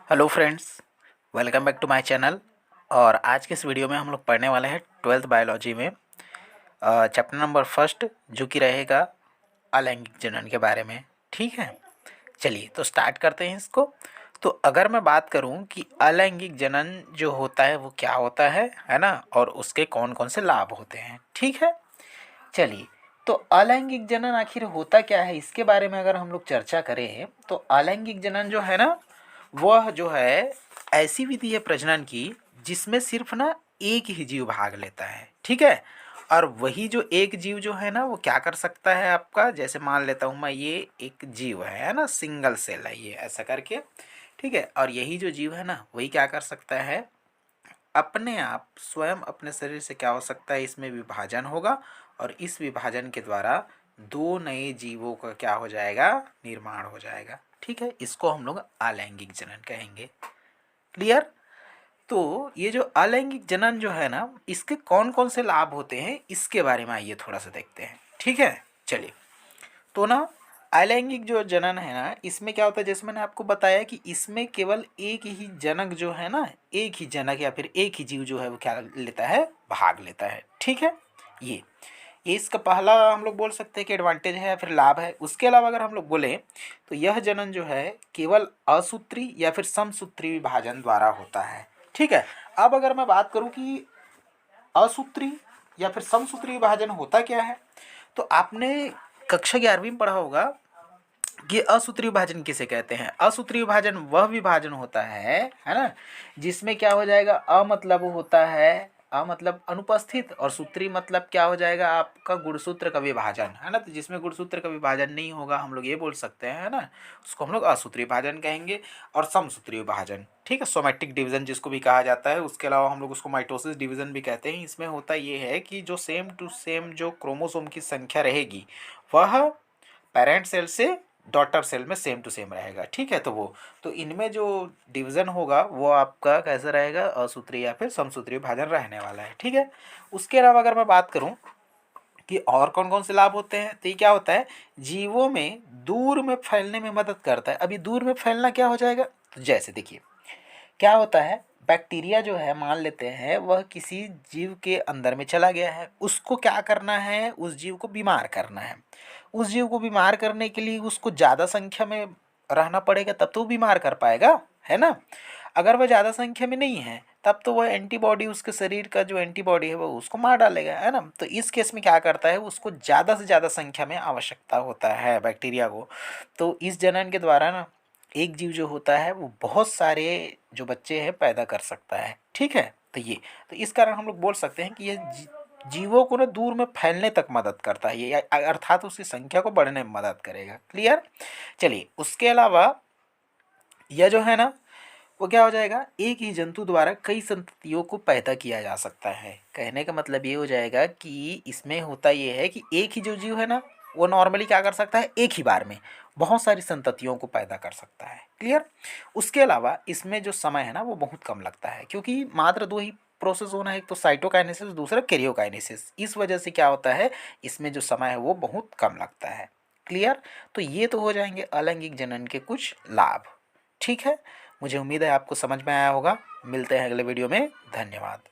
Hello friends, welcome back to my channel. और आज के इस वीडियो में हम लोग पढ़ने वाले हैं ट्वेल्थ बायोलॉजी में चैप्टर नंबर फर्स्ट, जो कि रहेगा अलैंगिक जनन के बारे में। ठीक है, चलिए तो स्टार्ट करते हैं इसको। तो अगर मैं बात करूं कि अलैंगिक जनन जो होता है वो क्या होता है ना, और उसके कौन कौन से लाभ होते हैं। ठीक है, चलिए। तो अलैंगिक जनन आखिर होता क्या है, इसके बारे में अगर हम लोग चर्चा करें तो अलैंगिक जनन जो है ना, वह जो है ऐसी विधि है प्रजनन की जिसमें सिर्फ ना एक ही जीव भाग लेता है। ठीक है, और वही जो एक जीव जो है ना वो क्या कर सकता है आपका, जैसे मान लेता हूँ मैं ये एक जीव है ना, सिंगल सेल है ये, ऐसा करके। ठीक है, और यही जो जीव है ना वही क्या कर सकता है, अपने आप स्वयं अपने शरीर से क्या हो सकता है, इसमें विभाजन होगा और इस विभाजन के द्वारा दो नए जीवों का क्या हो जाएगा, निर्माण हो जाएगा। ठीक है, इसको हम लोग अलैंगिक जनन कहेंगे। क्लियर। तो ये जो अलैंगिक जनन जो है ना, इसके कौन कौन से लाभ होते हैं इसके बारे में आइए थोड़ा सा देखते हैं। ठीक है, चलिए। तो ना अलैंगिक जो जनन है ना, इसमें क्या होता है, जैसे मैंने आपको बताया कि इसमें केवल एक ही जनक जो है ना, एक ही जनक या फिर एक ही जीव जो है वो क्या लेता है, भाग लेता है। ठीक है, ये इसका पहला हम लोग बोल सकते हैं कि एडवांटेज है या फिर लाभ है। उसके अलावा अगर हम लोग बोलें तो यह जनन जो है केवल असूत्री या फिर समसूत्री विभाजन द्वारा होता है। ठीक है, अब अगर मैं बात करूं कि असूत्री या फिर समसूत्री विभाजन होता क्या है, तो आपने कक्षा 11वीं में पढ़ा होगा कि असूत्री विभाजन किसे कहते हैं। असूत्री विभाजन वह विभाजन होता है ना, जिसमें क्या हो जाएगा, अ मतलब होता है, अ मतलब अनुपस्थित, और सूत्री मतलब क्या हो जाएगा आपका, गुणसूत्र का विभाजन है ना। तो जिसमें गुणसूत्र का विभाजन नहीं होगा हम लोग ये बोल सकते हैं है ना, उसको हम लोग असूत्री विभाजन कहेंगे। और समसूत्री विभाजन, ठीक है, सोमैटिक डिवीजन जिसको भी कहा जाता है, उसके अलावा हम लोग उसको माइटोसिस डिवीजन भी कहते हैं। इसमें होता ये है कि जो सेम टू सेम जो क्रोमोसोम की संख्या रहेगी वह पेरेंट सेल से डॉटर सेल में सेम टू सेम रहेगा। ठीक है, तो इनमें जो डिवीजन होगा वो आपका कैसा रहेगा, असूत्री या फिर समसूत्री विभाजन रहने वाला है। ठीक है, उसके अलावा अगर मैं बात करूं कि और कौन कौन से लाभ होते हैं, तो ये क्या होता है, जीवों में दूर में फैलने में मदद करता है। अभी दूर में फैलना क्या हो जाएगा, तो जैसे देखिए क्या होता है, बैक्टीरिया जो है मान लेते हैं वह किसी जीव के अंदर में चला गया है, उसको क्या करना है, उस जीव को बीमार करना है। उस जीव को बीमार करने के लिए उसको ज़्यादा संख्या में रहना पड़ेगा, तब तो वो बीमार कर पाएगा, है ना। अगर वह ज़्यादा संख्या में नहीं है तब तो वह एंटीबॉडी, उसके शरीर का जो एंटीबॉडी है वो उसको मार डालेगा, है ना। तो इस केस में क्या करता है, उसको ज़्यादा से ज़्यादा संख्या में आवश्यकता होता है बैक्टीरिया को। तो इस जनन के द्वारा ना एक जीव जो होता है वो बहुत सारे जो बच्चे हैं पैदा कर सकता है। ठीक है, तो इस कारण हम लोग बोल सकते हैं कि ये जीवों को ना दूर में फैलने तक मदद करता है, ये अर्थात उसकी संख्या को बढ़ने में मदद करेगा। क्लियर। चलिए, उसके अलावा यह जो है ना वो क्या हो जाएगा, एक ही जंतु द्वारा कई संततियों को पैदा किया जा सकता है। कहने का मतलब ये हो जाएगा कि इसमें होता ये है कि एक ही जो जीव है ना वो नॉर्मली क्या कर सकता है, एक ही बार में बहुत सारी संततियों को पैदा कर सकता है। क्लियर। उसके अलावा इसमें जो समय है ना वो बहुत कम लगता है, क्योंकि मात्र दो ही प्रोसेस होना है, एक तो साइटोकाइनेसिस, दूसरा कैरियोकाइनेसिस। इस वजह से क्या होता है, इसमें जो समय है वो बहुत कम लगता है। क्लियर। तो ये तो हो जाएंगे अलैंगिक जनन के कुछ लाभ। ठीक है, मुझे उम्मीद है आपको समझ में आया होगा। मिलते हैं अगले वीडियो में, धन्यवाद।